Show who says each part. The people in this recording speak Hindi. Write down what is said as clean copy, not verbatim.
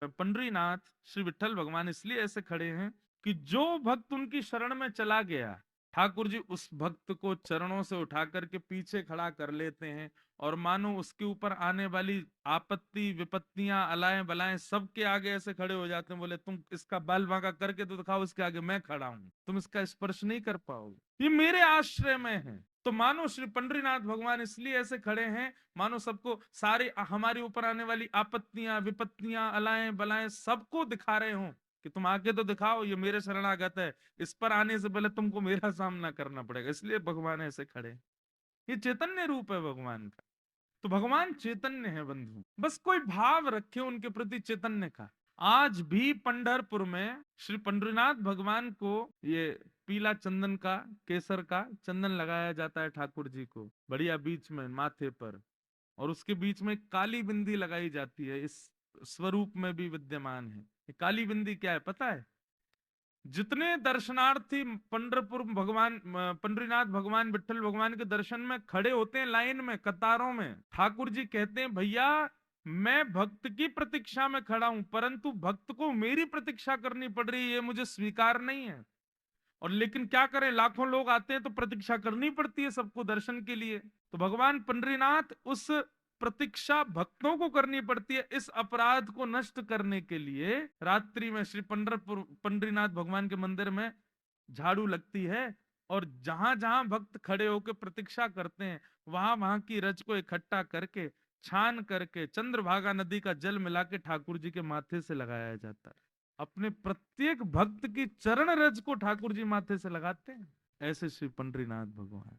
Speaker 1: पंडरीनाथ श्री विठल भगवान इसलिए ऐसे खड़े हैं कि जो भक्त उनकी शरण में चला गया, ठाकुर जी उस भक्त को चरणों से उठा करके पीछे खड़ा कर लेते हैं, और मानो उसके ऊपर आने वाली आपत्ति विपत्तियां अलाएं बलाएं सबके आगे ऐसे खड़े हो जाते हैं, बोले तुम इसका बाल बांका करके तो दिखाओ, इसके आगे मैं खड़ा हूं, तुम इसका स्पर्श नहीं कर पाओगे, ये मेरे आश्रय में है। तो मानो श्री पंडरीनाथ भगवान इसलिए ऐसे खड़े हैं, मानो सबको सारे हमारे ऊपर आने वाली आपत्तियां विपत्तियां अलाएं बलाएं सबको दिखा रहे हो कि तुम आगे तो दिखाओ, ये मेरे शरणागत है, इस पर आने से पहले तुमको मेरा सामना करना पड़ेगा, इसलिए भगवान ऐसे खड़े। ये चैतन्य रूप है भगवान का। तो भगवान चैतन्य है बंधु, बस कोई भाव रखे उनके प्रति चैतन्य का। आज भी पंढरपुर में श्री पंडरीनाथ भगवान को ये पीला चंदन का, केसर का चंदन लगाया जाता है ठाकुर जी को बढ़िया बीच में माथे पर, और उसके बीच में काली बिंदी लगाई जाती है, इस स्वरूप में भी विद्यमान है। ये काली बिंदी क्या है पता है? जितने दर्शनार्थी पंढरपुर भगवान पंडरीनाथ भगवान विठल भगवान के दर्शन में खड़े होते हैं लाइन में कतारों में, ठाकुर जी कहते हैं भैया मैं भक्त की प्रतीक्षा में खड़ा हूं, परंतु भक्त को मेरी प्रतीक्षा करनी पड़ रही है, ये मुझे स्वीकार नहीं है। और लेकिन क्या करें, लाखों लोग आते हैं तो प्रतीक्षा करनी पड़ती है सबको दर्शन के लिए। तो भगवान पंडरीनाथ उस प्रतीक्षा भक्तों को करनी पड़ती है, इस अपराध को नष्ट करने के लिए रात्रि में श्री पंढरपुर पंडरीनाथ भगवान के मंदिर में झाड़ू लगती है, और जहां जहां भक्त खड़े होकर प्रतीक्षा करते हैं वहां वहां की रज को इकट्ठा करके छान करके चंद्रभागा नदी का जल मिला के ठाकुर जी के माथे से लगाया जाता है। अपने प्रत्येक भक्त की चरण रज को ठाकुर जी माथे से लगाते हैं, ऐसे श्री पंडरीनाथ भगवान।